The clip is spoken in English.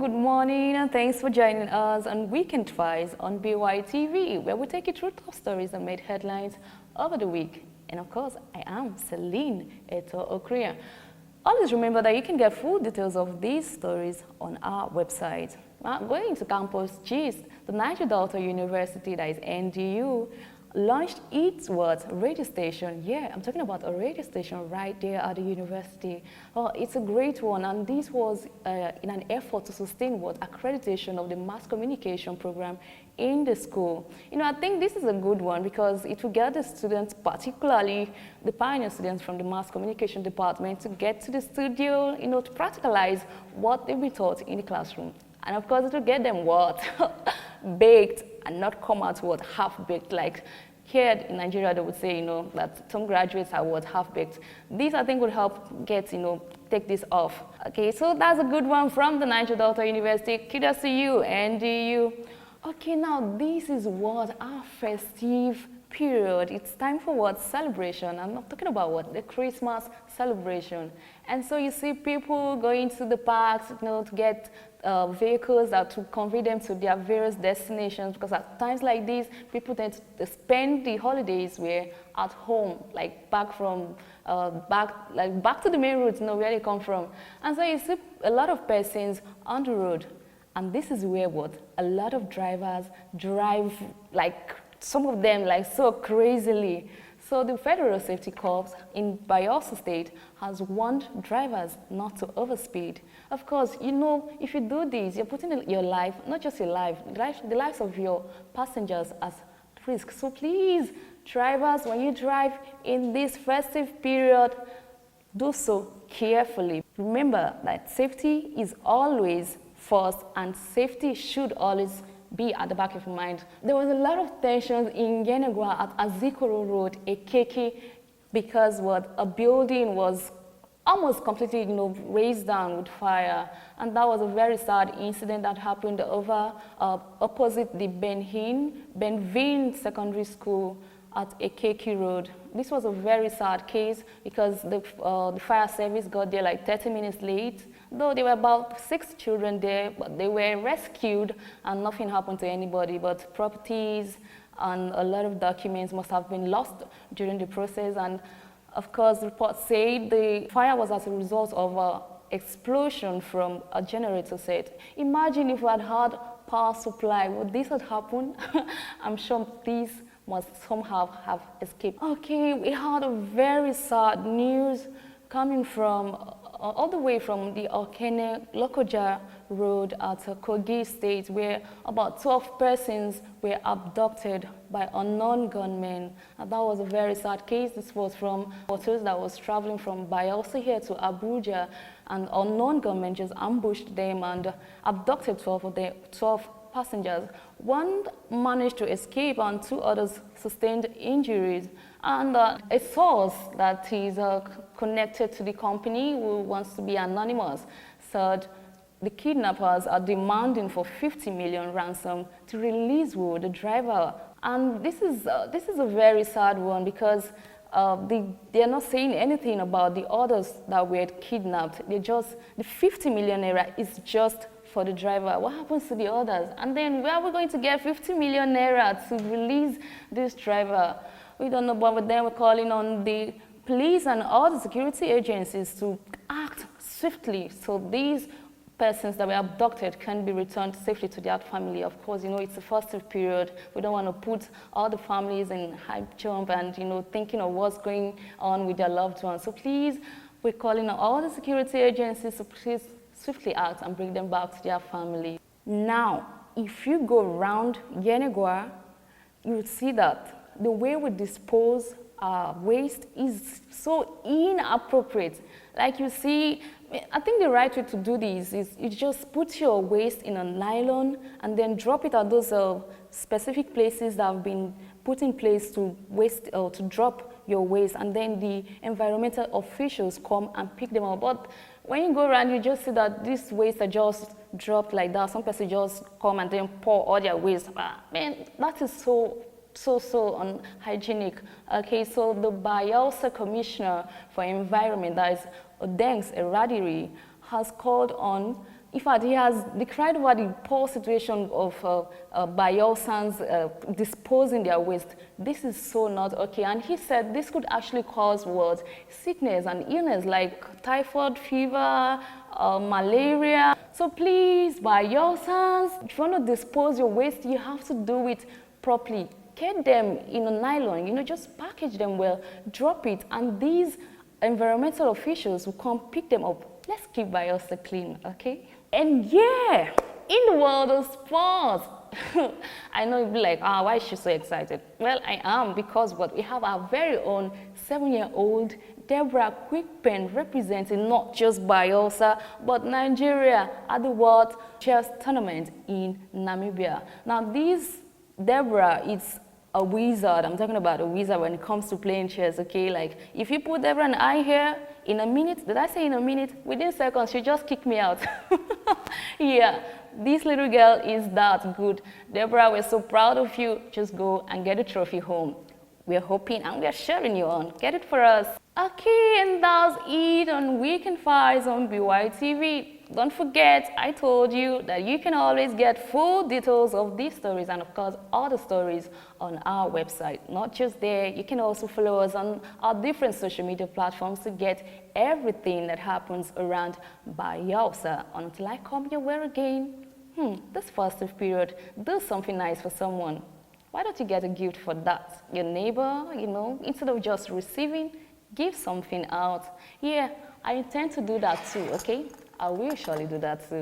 good morning, and thanks for joining us on Weekend Twice on BYTV, where we take you through top stories that made headlines over the week. And of course, I am Celine Eto Okria. Always remember that you can get full details of these stories on our website. Going to Campus Gist, the Niger Delta University, that is NDU, launched its radio station. Yeah, I'm talking about a radio station right there at the university. Oh, it's a great one, and this was in an effort to sustain accreditation of the mass communication program in the school. I think this is a good one because it will get the students, particularly the pioneer students from the mass communication department, to get to the studio, to practicalize what they'll be taught in the classroom. And of course, it will get them baked, and not come out half-baked. Like here in Nigeria, they would say, that some graduates are half-baked. This, I think, would help get, take this off. Okay, so that's a good one from the Niger Delta University. Kudos to you, NDU. Okay, now this is our festive period. It's time for celebration. I'm not talking about the Christmas celebration. And so you see people going to the parks, to get vehicles to convey them to their various destinations, because at times like these, people tend to spend the holidays at home, like back to the main roads, where they come from. And so you see a lot of persons on the road, and this is where a lot of drivers drive, some of them so crazily. So the Federal Safety Corps in Bayelsa State has warned drivers not to overspeed. Of course, if you do this, you're putting your life, not just your life, the lives of your passengers at risk. So please, drivers, when you drive in this festive period, do so carefully. Remember that safety is always first, and safety should always be at the back of your mind. There was a lot of tensions in Yenegua at Azikoro Road, Ekeke, because a building was almost completely, razed down with fire. And that was a very sad incident that happened over opposite the Benvin Secondary School at Ekeke Road. This was a very sad case because the fire service got there 30 minutes late. Though there were about 6 children there, but they were rescued and nothing happened to anybody, but properties and a lot of documents must have been lost during the process. And of course, reports say the fire was as a result of an explosion from a generator set. Imagine if we had had power supply, would this have happened? I'm sure these must somehow have escaped. Okay, we had a very sad news coming from all the way from the Okene Lokoja Road at Kogi State, where about 12 persons were abducted by unknown gunmen. And that was a very sad case. This was from buses that was traveling from Bayelsa here to Abuja, and unknown gunmen just ambushed them and abducted 12 passengers. One managed to escape and 2 others sustained injuries. And a source that is connected to the company, who wants to be anonymous, said the kidnappers are demanding for 50 million ransom to release Wu, the driver. And this is a very sad one because they're not saying anything about the others that were kidnapped. The 50 million naira is just for the driver. What happens to the others? And then where are we going to get 50 million naira to release this driver? We don't know, but then we're calling on the police and all the security agencies to act swiftly so these persons that were abducted can be returned safely to their family. Of course, it's a festive period. We don't want to put all the families in high jump and, thinking of what's going on with their loved ones. So please, we're calling on all the security agencies to please swiftly act and bring them back to their family. Now, if you go around Yenegua, you would see that the way we dispose our waste is so inappropriate. Like you see, I think the right way to do this is you just put your waste in a nylon and then drop it at those specific places that have been put in place to drop your waste, and then the environmental officials come and pick them up. But when you go around, you just see that these waste are just dropped like that. Some person just come and then pour all their waste. Man, that is so unhygienic. Okay, so the Bayelsa Commissioner for Environment, that is Odengs Eradiri, has called on In fact, he has decried over the poor situation of Bayelsans disposing their waste. This is so not okay. And he said this could actually cause what? Sickness and illness like typhoid fever, malaria. So please, Bayelsans, if you want to dispose your waste, you have to do it properly. Get them in a nylon, just package them well, drop it, and these environmental officials will come pick them up. Let's keep Bayelsa clean, okay? And yeah, in the world of sports, I know you'll be like, why is she so excited? Well, I am, because we have our very own 7-year-old Deborah Quickpen representing not just Bayelsa, but Nigeria at the World Chess Tournament in Namibia. Now, Deborah is a wizard. I'm talking about a wizard when it comes to playing chess, okay? Like, if you put Deborah and I here, in a minute, did I say in a minute? Within seconds, she just kicked me out. Yeah, this little girl is that good. Deborah, we're so proud of you. Just go and get the trophy home. We're hoping and we're cheering you on. Get it for us. Okay, and that's it on Weekend Files on BYTV. Don't forget, I told you that you can always get full details of these stories and of course other stories on our website. Not just there, you can also follow us on our different social media platforms to get everything that happens around Bayelsa. Until I come your way again, this festive period, do something nice for someone. Why don't you get a gift for that? Your neighbor, instead of just receiving, give something out. Yeah, I intend to do that too, okay? I will surely do that too.